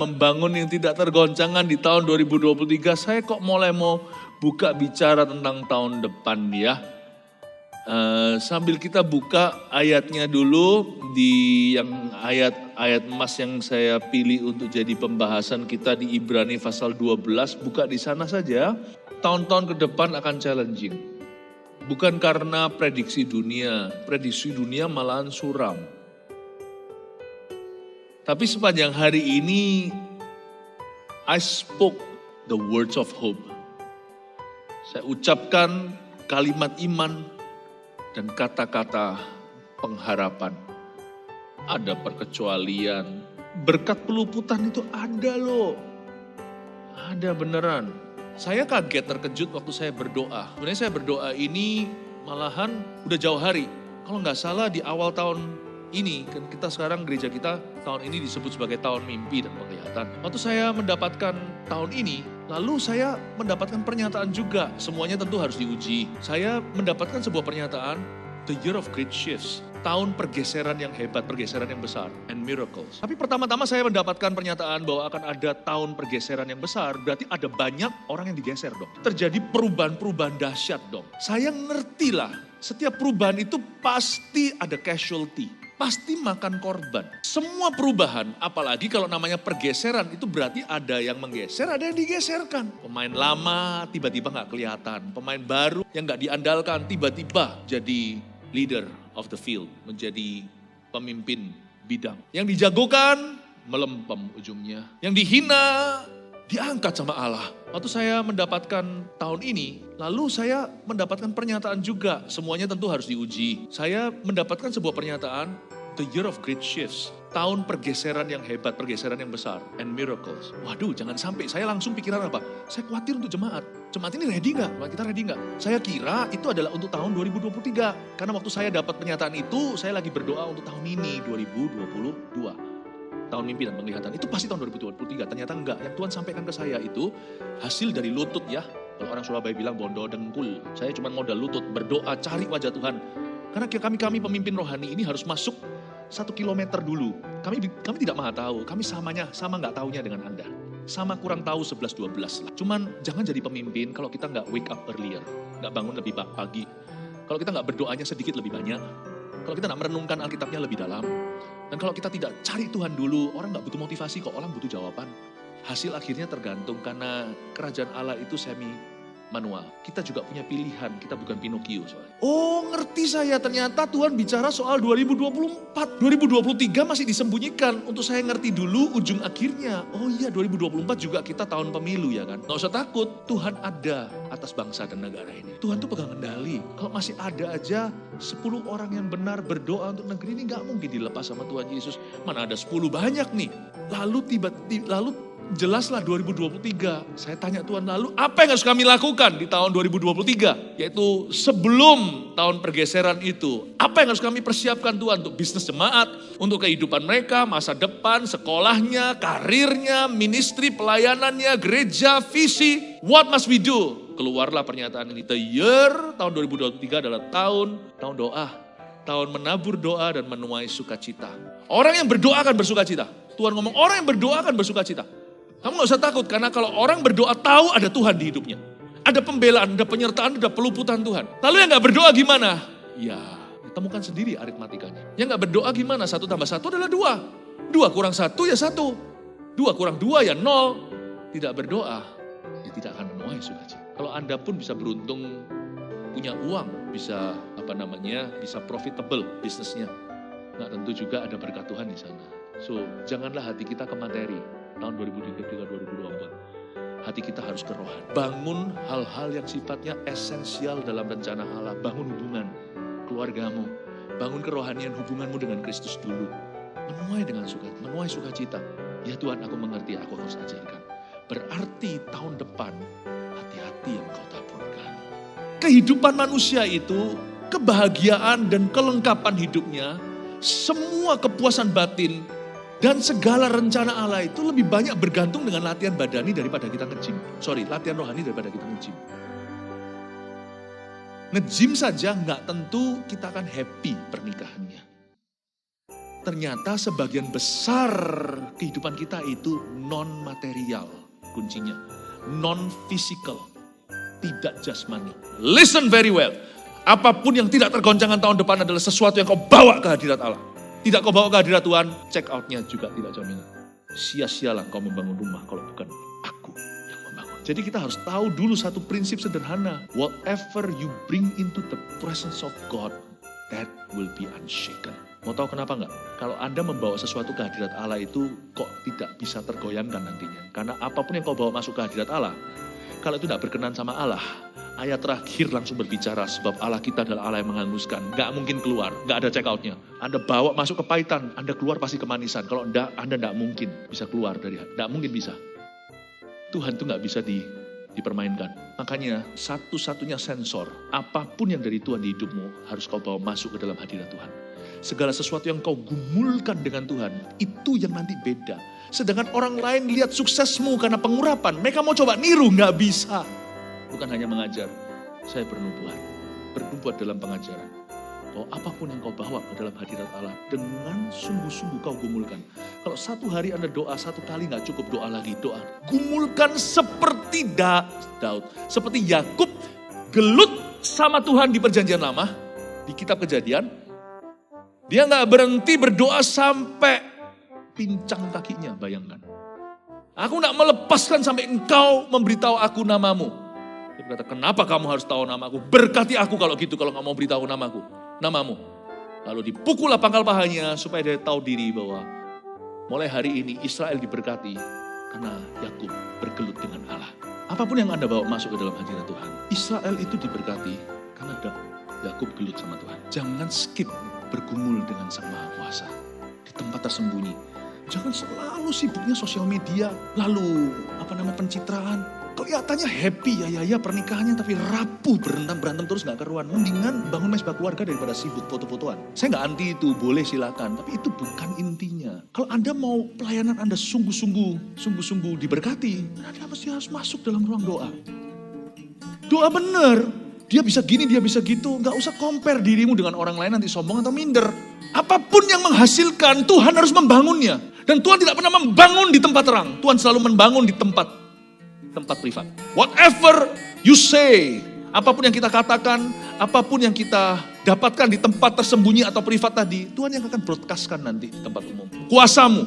Membangun yang tidak tergoncangkan di tahun 2023, saya kok mulai mau buka bicara tentang tahun depan ya. Sambil kita buka ayatnya dulu di yang ayat emas yang saya pilih untuk jadi pembahasan kita di Ibrani pasal 12, buka di sana saja. Tahun-tahun ke depan akan challenging. Bukan karena prediksi dunia malahan suram. Tapi sepanjang hari ini, I spoke the words of hope. Saya ucapkan kalimat iman dan kata-kata pengharapan. Ada perkecualian, berkat peluputan itu ada loh. Ada beneran. Saya kaget terkejut waktu saya berdoa. Sebenarnya saya berdoa ini malahan udah jauh hari. Kalau nggak salah di awal tahun ini, kan kita sekarang gereja kita tahun ini disebut sebagai tahun mimpi dan penglihatan. Waktu saya mendapatkan tahun ini, lalu saya mendapatkan pernyataan juga. Semuanya tentu harus diuji. Saya mendapatkan sebuah pernyataan, the year of great shifts. Tahun pergeseran yang hebat, pergeseran yang besar, and miracles. Tapi pertama-tama saya mendapatkan pernyataan bahwa akan ada tahun pergeseran yang besar, berarti ada banyak orang yang digeser dong. Terjadi perubahan-perubahan dahsyat dong. Saya ngerti lah, setiap perubahan itu pasti ada casualty. Pasti makan korban. Semua perubahan, apalagi kalau namanya pergeseran, itu berarti ada yang menggeser, ada yang digeserkan. Pemain lama tiba-tiba gak kelihatan. Pemain baru yang gak diandalkan tiba-tiba jadi leader of the field. Menjadi pemimpin bidang. Yang dijagokan melempem ujungnya. Yang dihina diangkat sama Allah. Waktu saya mendapatkan tahun ini, lalu saya mendapatkan pernyataan juga. Semuanya tentu harus diuji. Saya mendapatkan sebuah pernyataan, the year of great shifts. Tahun pergeseran yang hebat, pergeseran yang besar, and miracles. Waduh, jangan sampai. Saya langsung pikiran apa? Saya khawatir untuk jemaat. Jemaat ini ready gak? Kita ready gak? Saya kira itu adalah untuk tahun 2023. Karena waktu saya dapat pernyataan itu, saya lagi berdoa untuk tahun ini, 2022. Tahun mimpi dan penglihatan, itu pasti tahun 2023. Ternyata enggak, yang Tuhan sampaikan ke saya itu hasil dari lutut ya. Kalau orang Surabaya bilang bondo dengkul. Saya cuma modal lutut, berdoa, cari wajah Tuhan. Karena kami pemimpin rohani ini harus masuk 1 kilometer dulu. Kami tidak maha tahu, kami sama nggak taunya dengan Anda. Sama kurang tahu 11-12 lah. Cuman jangan jadi pemimpin kalau kita nggak wake up earlier. Nggak bangun lebih pagi. Kalau kita nggak berdoanya sedikit lebih banyak. Kalau kita nggak merenungkan Alkitabnya lebih dalam. Dan kalau kita tidak cari Tuhan dulu, orang nggak butuh motivasi kok, orang butuh jawaban. Hasil akhirnya tergantung karena kerajaan Allah itu semi manual. Kita juga punya pilihan, kita bukan Pinocchio soalnya. Oh ngerti saya, ternyata Tuhan bicara soal 2024. 2023 masih disembunyikan, untuk saya ngerti dulu ujung akhirnya. Oh iya 2024 juga kita tahun pemilu ya kan. Gak usah takut, Tuhan ada atas bangsa dan negara ini. Tuhan tuh pegang kendali. Kalau masih ada aja 10 orang yang benar berdoa untuk negeri ini gak mungkin dilepas sama Tuhan Yesus. Mana ada 10 banyak nih. Lalu jelaslah 2023, saya tanya Tuhan lalu apa yang harus kami lakukan di tahun 2023? Yaitu sebelum tahun pergeseran itu, apa yang harus kami persiapkan Tuhan untuk bisnis jemaat, untuk kehidupan mereka, masa depan, sekolahnya, karirnya, ministry, pelayanannya, gereja, visi. What must we do? Keluarlah pernyataan ini, the year tahun 2023 adalah tahun doa. Tahun menabur doa dan menuai sukacita. Orang yang berdoa akan bersukacita. Tuhan ngomong orang yang berdoa akan bersukacita. Kamu gak usah takut karena kalau orang berdoa tahu ada Tuhan di hidupnya. Ada pembelaan, ada penyertaan, ada peluputan Tuhan. Lalu yang gak berdoa gimana? Ya, temukan sendiri aritmatikanya. Yang gak berdoa gimana? 1 tambah 1 adalah 2. 2 kurang 1 ya 1. 2 kurang 2 ya 0. Tidak berdoa, ya tidak akan menuai sukacita. Kalau Anda pun bisa beruntung punya uang, bisa bisa profitable bisnisnya. Nah tentu juga ada berkat Tuhan di sana. So janganlah hati kita ke materi. Tahun 2023-2024. Hati kita harus ke rohani. Bangun hal-hal yang sifatnya esensial dalam rencana Allah. Bangun hubungan keluargamu. Bangun kerohanian hubunganmu dengan Kristus dulu. Menuai sukacita. Ya Tuhan aku mengerti, aku harus ajarkan. Berarti tahun depan hati-hati yang kau taburkan. Kehidupan manusia itu, kebahagiaan dan kelengkapan hidupnya, semua kepuasan batin, dan segala rencana Allah itu lebih banyak bergantung dengan latihan badani daripada kita nge-gym. Latihan rohani daripada kita nge-gym. Nge-gym saja nggak tentu kita akan happy pernikahannya. Ternyata sebagian besar kehidupan kita itu non-material kuncinya. Non-physical, tidak jasmani. Listen very well. Apapun yang tidak tergoncangkan tahun depan adalah sesuatu yang kau bawa ke hadirat Allah. Tidak kau bawa ke hadirat Tuhan, check out-nya juga tidak jaminan. Sia-sialah kau membangun rumah kalau bukan aku yang membangun. Jadi kita harus tahu dulu satu prinsip sederhana. Whatever you bring into the presence of God, that will be unshaken. Mau tahu kenapa enggak? Kalau Anda membawa sesuatu ke hadirat Allah itu kok tidak bisa tergoyangkan nantinya. Karena apapun yang kau bawa masuk ke hadirat Allah, kalau itu tidak berkenan sama Allah, ayat terakhir langsung berbicara sebab Allah kita adalah Allah yang menghanguskan. Gak mungkin keluar, gak ada check out-nya. Anda bawa masuk kepahitan, Anda keluar pasti kemanisan. Kalau enggak, Anda gak mungkin bisa keluar dari, gak mungkin bisa. Tuhan itu gak bisa dipermainkan. Makanya satu-satunya sensor, apapun yang dari Tuhan di hidupmu, harus kau bawa masuk ke dalam hadirat Tuhan. Segala sesuatu yang kau gumulkan dengan Tuhan, itu yang nanti beda. Sedangkan orang lain lihat suksesmu karena pengurapan, mereka mau coba niru, gak bisa. Bukan hanya mengajar, saya bernubuat dalam pengajaran. Bahwa apapun yang kau bawa ke dalam hadirat Allah, dengan sungguh-sungguh kau gumulkan. Kalau satu hari Anda doa, satu kali gak cukup, doa lagi, doa. Gumulkan seperti Daud, seperti Yakub, gelut sama Tuhan di perjanjian lama, di kitab Kejadian. Dia gak berhenti berdoa sampai pincang kakinya, bayangkan. Aku gak melepaskan sampai engkau memberitahu aku namamu. Dia berkata, kenapa kamu harus tahu namaku? Berkati aku kalau gitu, kalau gak mau beritahu namamu. Lalu dipukullah pangkal pahanya supaya dia tahu diri bahwa mulai hari ini Israel diberkati karena Yakub bergelut dengan Allah. Apapun yang Anda bawa masuk ke dalam hadirat Tuhan, Israel itu diberkati karena Yakub gelut sama Tuhan. Jangan skip bergumul dengan Sang Maha Kuasa di tempat tersembunyi. Jangan selalu sibuknya sosial media, lalu pencitraan. Kelihatannya happy ya pernikahannya, tapi rapuh berantem terus gak keruan. Mendingan bangun mesbah keluarga daripada sibuk foto-fotoan. Saya gak anti itu, boleh silakan, tapi itu bukan intinya. Kalau Anda mau pelayanan Anda sungguh-sungguh diberkati, Anda mesti harus masuk dalam ruang doa. Doa benar. Dia bisa gini, dia bisa gitu. Gak usah compare dirimu dengan orang lain nanti sombong atau minder. Apapun yang menghasilkan, Tuhan harus membangunnya. Dan Tuhan tidak pernah membangun di tempat terang. Tuhan selalu membangun di tempat privat. Whatever you say, apapun yang kita katakan, apapun yang kita dapatkan di tempat tersembunyi atau privat tadi, Tuhan yang akan broadcastkan nanti di tempat umum. Kuasamu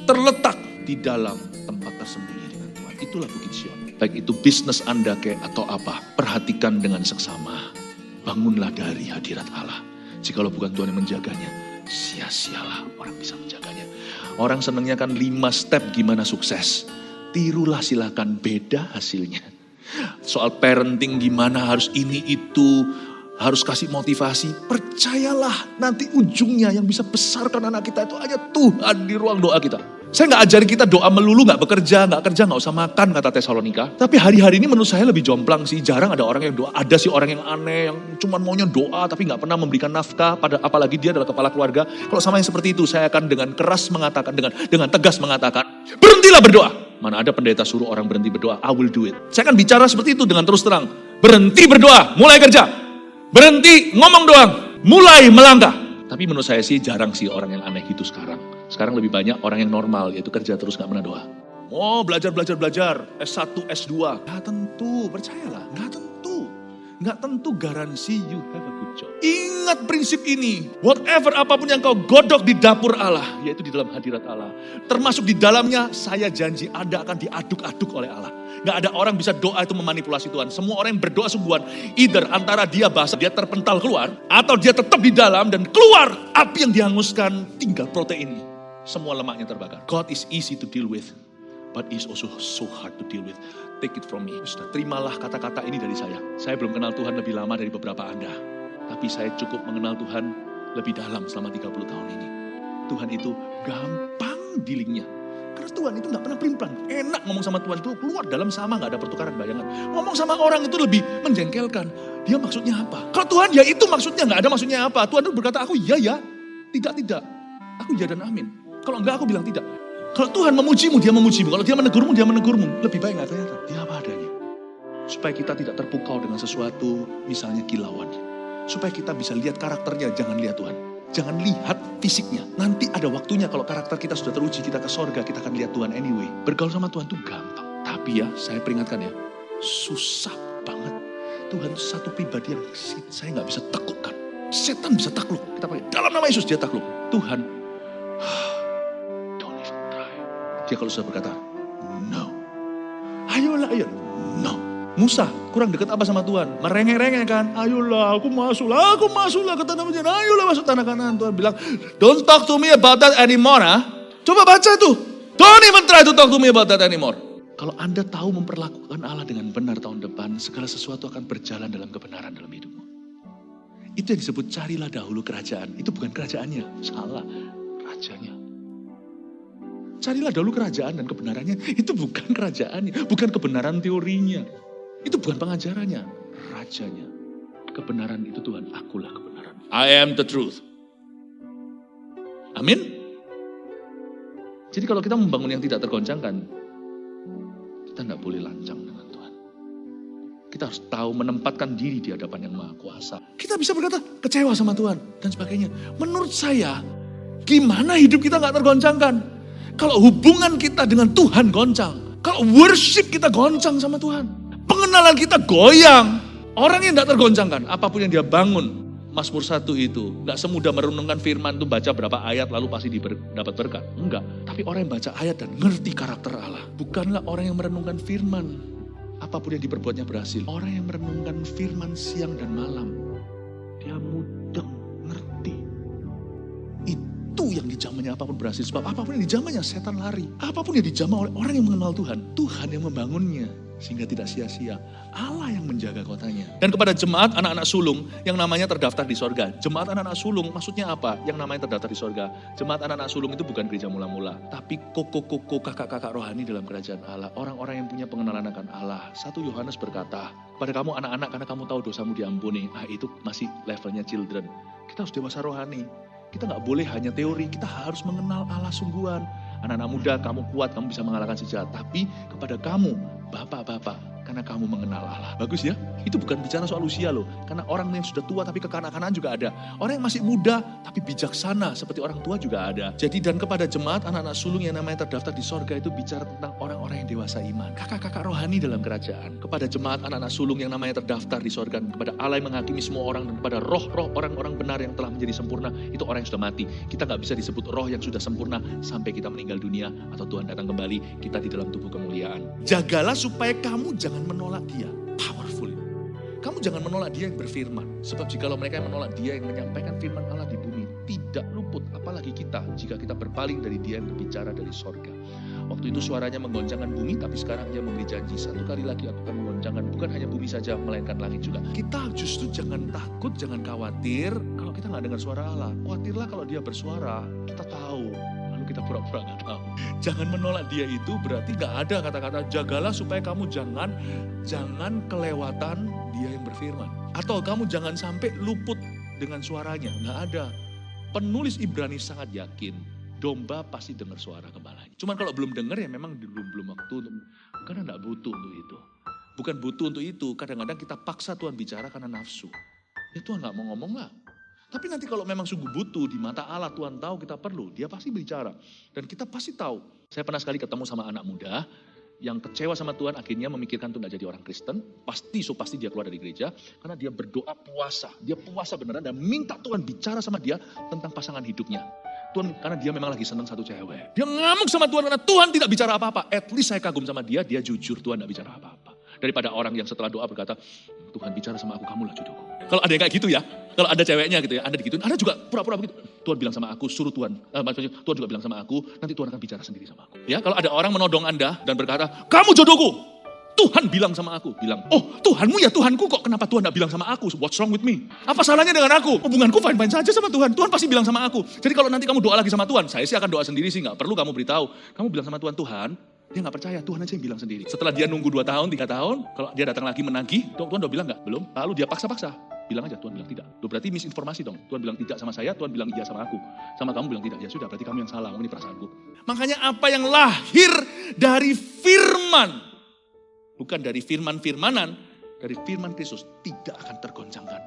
terletak di dalam tempat tersembunyi dengan Tuhan. Itulah Bukit Sion. Baik itu bisnis Anda atau apa, perhatikan dengan seksama. Bangunlah dari hadirat Allah. Jikalau bukan Tuhan yang menjaganya, sia-sialah orang bisa menjaganya. Orang senangnya kan 5 step gimana sukses. Tirulah silakan, beda hasilnya. Soal parenting gimana, harus ini itu, harus kasih motivasi. Percayalah nanti ujungnya yang bisa besarkan anak kita itu hanya Tuhan di ruang doa kita. Saya gak ajarin kita doa melulu, gak bekerja, gak usah makan, kata Tesalonika. Tapi hari-hari ini menurut saya lebih jomplang sih. Jarang ada orang yang doa. Ada sih orang yang aneh, yang cuma maunya doa tapi gak pernah memberikan nafkah. Apalagi dia adalah kepala keluarga. Kalau sama yang seperti itu, saya akan dengan keras mengatakan, dengan tegas mengatakan, berhentilah berdoa. Mana ada pendeta suruh orang berhenti berdoa, I will do it. Saya akan bicara seperti itu dengan terus terang. Berhenti berdoa, mulai kerja. Berhenti ngomong doang, mulai melangkah. Tapi menurut saya sih jarang sih orang yang aneh gitu sekarang. Sekarang lebih banyak orang yang normal, yaitu kerja terus gak pernah doa. Oh belajar, S1, S2. Gak tentu, percayalah, gak tentu garansi you have a good job. Ingat prinsip ini, whatever apapun yang kau godok di dapur Allah, yaitu di dalam hadirat Allah. Termasuk di dalamnya, saya janji Anda akan diaduk-aduk oleh Allah. Gak ada orang bisa doa itu memanipulasi Tuhan. Semua orang yang berdoa sungguhan, either antara dia basah, dia terpental keluar, atau dia tetap di dalam dan keluar api yang dihanguskan, tinggal protein. Semua lemaknya terbakar. God is easy to deal with, but is also so hard to deal with. Take it from me. Sudah, terimalah kata-kata ini dari saya. Saya belum kenal Tuhan lebih lama dari beberapa Anda. Tapi saya cukup mengenal Tuhan lebih dalam selama 30 tahun ini. Tuhan itu gampang dealingnya. Karena Tuhan itu gak pernah pelin-pelan. Enak ngomong sama Tuhan itu keluar dalam sama, gak ada pertukaran bayangan. Ngomong sama orang itu lebih menjengkelkan. Dia maksudnya apa? Kalau Tuhan ya itu maksudnya, gak ada maksudnya apa. Tuhan itu berkata aku ya, tidak. Aku ya dan amin. Kalau enggak aku bilang tidak. Kalau Tuhan memujimu, dia memujimu. Kalau dia menegurmu, dia menegurmu. Lebih baik gak ternyata. Dia apa adanya. Supaya kita tidak terpukau dengan sesuatu, misalnya kilauan. Supaya kita bisa lihat karakternya, jangan lihat Tuhan. Jangan lihat fisiknya. Nanti ada waktunya kalau karakter kita sudah teruji, kita ke sorga, kita akan lihat Tuhan anyway. Bergaul sama Tuhan itu gampang. Tapi ya, saya peringatkan ya, susah banget. Tuhan itu satu pribadi yang saya nggak bisa taklukkan. Setan bisa takluk. Kita pakai dalam nama Yesus dia takluk. Tuhan, don't even try. Dia kalau sudah berkata, no. Ayolah, ayo. No. Musa kurang dekat apa sama Tuhan? Merengek-rengek kan? Ayolah, aku masuk lah ke tanah Kanaan. Ayolah masuk tanah Kanaan. Tuhan bilang, don't talk to me about that anymore. Coba baca tuh. Don't even try to talk to me about that anymore. Kalau Anda tahu memperlakukan Allah dengan benar tahun depan, segala sesuatu akan berjalan dalam kebenaran dalam hidupmu. Itu yang disebut carilah dahulu kerajaan. Itu bukan kerajaannya, salah. Rajanya. Carilah dahulu kerajaan dan kebenarannya. Itu bukan kerajaannya, bukan kebenaran teorinya. Itu bukan pengajarannya, rajanya. Kebenaran itu Tuhan, akulah kebenaran. I am the truth. Amin. Jadi kalau kita membangun yang tidak tergoncangkan, kita tidak boleh lancang dengan Tuhan. Kita harus tahu menempatkan diri di hadapan yang Maha Kuasa. Kita bisa berkata kecewa sama Tuhan dan sebagainya. Menurut saya, gimana hidup kita nggak tergoncangkan? Kalau hubungan kita dengan Tuhan goncang, kalau worship kita goncang sama Tuhan. Pengenalan kita goyang. Orang yang tidak tergoncangkan, apapun yang dia bangun. Mazmur 1 itu, gak semudah merenungkan firman itu baca berapa ayat lalu pasti dapat berkat. Enggak, tapi orang yang baca ayat dan ngerti karakter Allah. Bukanlah orang yang merenungkan firman, apapun yang diperbuatnya berhasil. Orang yang merenungkan firman siang dan malam, dia mudeng, ngerti. Itu yang dijamahnya apapun berhasil. Sebab apapun yang dijamahnya setan lari. Apapun yang dijamah oleh orang yang mengenal Tuhan, Tuhan yang membangunnya. Sehingga tidak sia-sia. Allah yang menjaga kotanya. Dan kepada jemaat anak-anak sulung yang namanya terdaftar di sorga. Jemaat anak-anak sulung maksudnya apa? Yang namanya terdaftar di sorga. Jemaat anak-anak sulung itu bukan gereja mula-mula. Tapi koko-koko kakak-kakak rohani dalam kerajaan Allah. Orang-orang yang punya pengenalan akan Allah. 1 Yohanes berkata, kepada kamu anak-anak karena kamu tahu dosamu diampuni. Itu masih levelnya children. Kita harus dewasa rohani. Kita gak boleh hanya teori, kita harus mengenal Allah sungguhan. Anak-anak muda, kamu kuat, kamu bisa mengalahkan si jahat. Tapi kepada kamu, bapak-bapak, karena kamu mengenal Allah. Bagus ya? Itu bukan bicara soal usia loh. Karena orang yang sudah tua tapi kekanak-kanakan juga ada. Orang yang masih muda tapi bijaksana seperti orang tua juga ada. Jadi dan kepada jemaat anak-anak sulung yang namanya terdaftar di sorga itu bicara tentang orang-orang yang dewasa iman. Kakak-kakak rohani dalam kerajaan. Kepada jemaat anak-anak sulung yang namanya terdaftar di sorga. Kepada Allah yang menghakimi semua orang dan kepada roh-roh orang-orang benar yang telah menjadi sempurna. Itu orang yang sudah mati. Kita gak bisa disebut roh yang sudah sempurna sampai kita meninggal dunia atau Tuhan datang kembali. Kita di dalam tubuh kemuliaan. Jagalah supaya kamu jangan menolak dia. Powerful. Kamu jangan menolak dia yang berfirman. Sebab jikalau mereka yang menolak dia yang menyampaikan firman Allah di bumi, tidak luput. Apalagi kita, jika kita berpaling dari dia yang berbicara dari sorga. Waktu itu suaranya menggoncangkan bumi, tapi sekarang dia memberi janji. 1 kali lagi aku akan menggoncangkan, bukan hanya bumi saja, melainkan langit juga. Kita justru jangan takut, jangan khawatir kalau kita nggak dengar suara Allah. Khawatirlah kalau dia bersuara, kita tahu. Kita pura-pura gak tahu. Jangan menolak dia itu berarti gak ada kata-kata jagalah supaya kamu jangan kelewatan dia yang berfirman. Atau kamu jangan sampai luput dengan suaranya. Gak ada. Penulis Ibrani sangat yakin domba pasti dengar suara gembalanya. Cuman kalau belum dengar ya memang belum waktu. Karena gak butuh untuk itu. Bukan butuh untuk itu. Kadang-kadang kita paksa Tuhan bicara karena nafsu. Ya Tuhan gak mau ngomong lah. Tapi nanti kalau memang sungguh butuh di mata Allah, Tuhan tahu kita perlu, dia pasti bicara. Dan kita pasti tahu. Saya pernah sekali ketemu sama anak muda yang kecewa sama Tuhan, akhirnya memikirkan untuk gak jadi orang Kristen. Pasti dia keluar dari gereja, karena dia berdoa puasa. Dia puasa beneran dan minta Tuhan bicara sama dia tentang pasangan hidupnya. Tuhan, karena dia memang lagi senang satu cewek. Dia ngamuk sama Tuhan karena Tuhan tidak bicara apa-apa. At least saya kagum sama dia jujur, Tuhan gak bicara apa-apa. Daripada orang yang setelah doa berkata, Tuhan bicara sama aku, kamulah jodohku. Kalau ada yang kayak gitu ya, kalau ada ceweknya gitu ya, ada digituin, ada juga pura-pura begitu. Tuhan bilang sama aku, suruh Tuhan. Maksudnya Tuhan juga bilang sama aku, nanti Tuhan akan bicara sendiri sama aku. Ya, kalau ada orang menodong Anda dan berkata, kamu jodohku. Tuhan bilang sama aku, bilang, oh Tuhanmu ya Tuhanku kok, kenapa Tuhan gak bilang sama aku? What's wrong with me? Apa salahnya dengan aku? Hubunganku fine-fine saja sama Tuhan. Tuhan pasti bilang sama aku. Jadi kalau nanti kamu doa lagi sama Tuhan, saya sih akan doa sendiri sih, gak perlu kamu beritahu. Kamu bilang sama Tuhan, Tuhan, dia gak percaya, Tuhan aja yang bilang sendiri. Setelah dia nunggu 2 tahun, 3 tahun, kalau dia datang lagi menagih, Tuhan udah bilang gak? Belum. Lalu dia paksa-paksa. Bilang aja, Tuhan bilang tidak. Loh berarti misinformasi dong. Tuhan bilang tidak sama saya, Tuhan bilang iya sama aku. Sama kamu bilang tidak. Ya sudah, berarti kamu yang salah. Ini perasaanku. Makanya apa yang lahir dari firman, bukan dari firman-firmanan, dari firman Kristus, tidak akan tergoncangkan.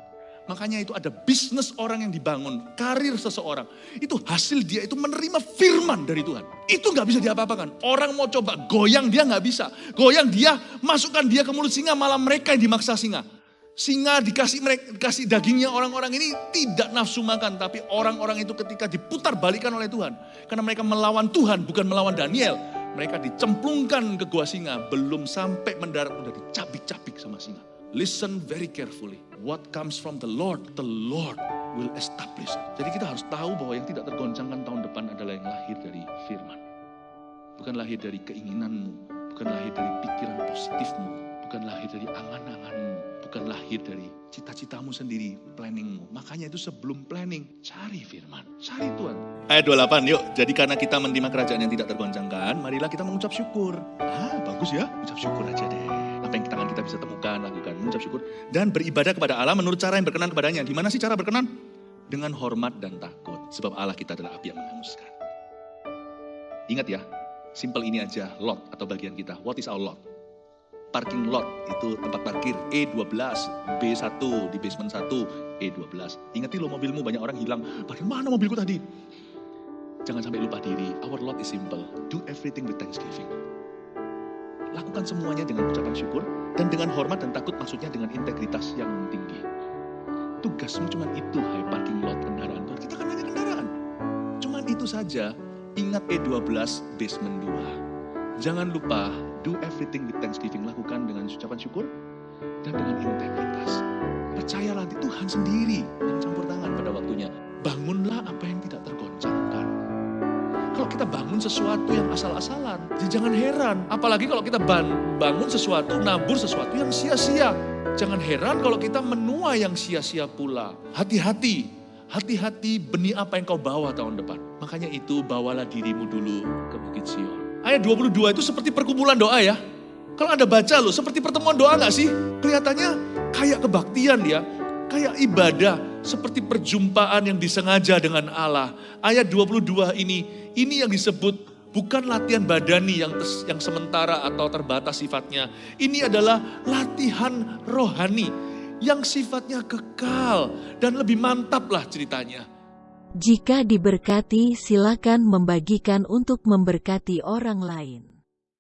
Makanya itu ada bisnis orang yang dibangun, karir seseorang. Itu hasil dia itu menerima firman dari Tuhan. Itu gak bisa diapa-apakan. Orang mau coba goyang dia gak bisa. Goyang dia, masukkan dia ke mulut singa, malah mereka yang dimaksa singa. Singa dikasih dagingnya orang-orang ini tidak nafsu makan. Tapi orang-orang itu ketika diputar balikan oleh Tuhan. Karena mereka melawan Tuhan, bukan melawan Daniel. Mereka dicemplungkan ke gua singa. Belum sampai mendarat, udah dicabik-cabik sama singa. Listen very carefully. What comes from the Lord will establish. Jadi kita harus tahu bahwa yang tidak tergoncangkan tahun depan adalah yang lahir dari firman. Bukan lahir dari keinginanmu, bukan lahir dari pikiran positifmu, bukan lahir dari angan-anganmu, bukan lahir dari cita-citamu sendiri, planningmu. Makanya itu sebelum planning, cari firman, cari Tuhan. Ayat 28, yuk. Jadi karena kita menerima kerajaan yang tidak tergoncangkan, marilah kita mengucap syukur. Bagus ya, ucap syukur aja deh. Apa yang tangan kita bisa temukan, lakukan, mengucap syukur. Dan beribadah kepada Allah menurut cara yang berkenan kepadanya. Di mana sih cara berkenan? Dengan hormat dan takut. Sebab Allah kita adalah api yang menghanguskan. Ingat ya, simple ini aja, lot atau bagian kita. What is our lot? Parking lot, itu tempat parkir E12, B1, di basement 1, E12. Ingat loh mobilmu, banyak orang hilang. Bagian mana mobilku tadi? Jangan sampai lupa diri. Our lot is simple. Do everything with thanksgiving. Lakukan semuanya dengan ucapan syukur dan dengan hormat dan takut, maksudnya dengan integritas yang tinggi. Tugasmu cuma itu, hai parking lot kendaraan Tuhan. Kita kan hanya kendaraan. Cuma itu saja. Ingat E12 basement 2. Jangan lupa do everything with thanksgiving. Lakukan dengan ucapan syukur dan dengan integritas. Percayalah di Tuhan sendiri yang campur tangan pada waktunya. Bangunlah apa yang tidak tergoncangkan. Kalau kita bangun sesuatu yang asal-asalan, jangan heran. Apalagi kalau kita bangun sesuatu, nabur sesuatu yang sia-sia. Jangan heran kalau kita menuai yang sia-sia pula. Hati-hati, hati-hati benih apa yang kau bawa tahun depan. Makanya itu bawalah dirimu dulu ke Bukit Sion. Ayat 22 itu seperti perkumpulan doa ya. Kalau Anda baca loh, seperti pertemuan doa gak sih? Kelihatannya kayak kebaktian ya, kayak ibadah. Seperti perjumpaan yang disengaja dengan Allah. Ayat 22 ini yang disebut bukan latihan badani yang sementara atau terbatas sifatnya. Ini adalah latihan rohani yang sifatnya kekal dan lebih mantap lah ceritanya. Jika diberkati, silakan membagikan untuk memberkati orang lain.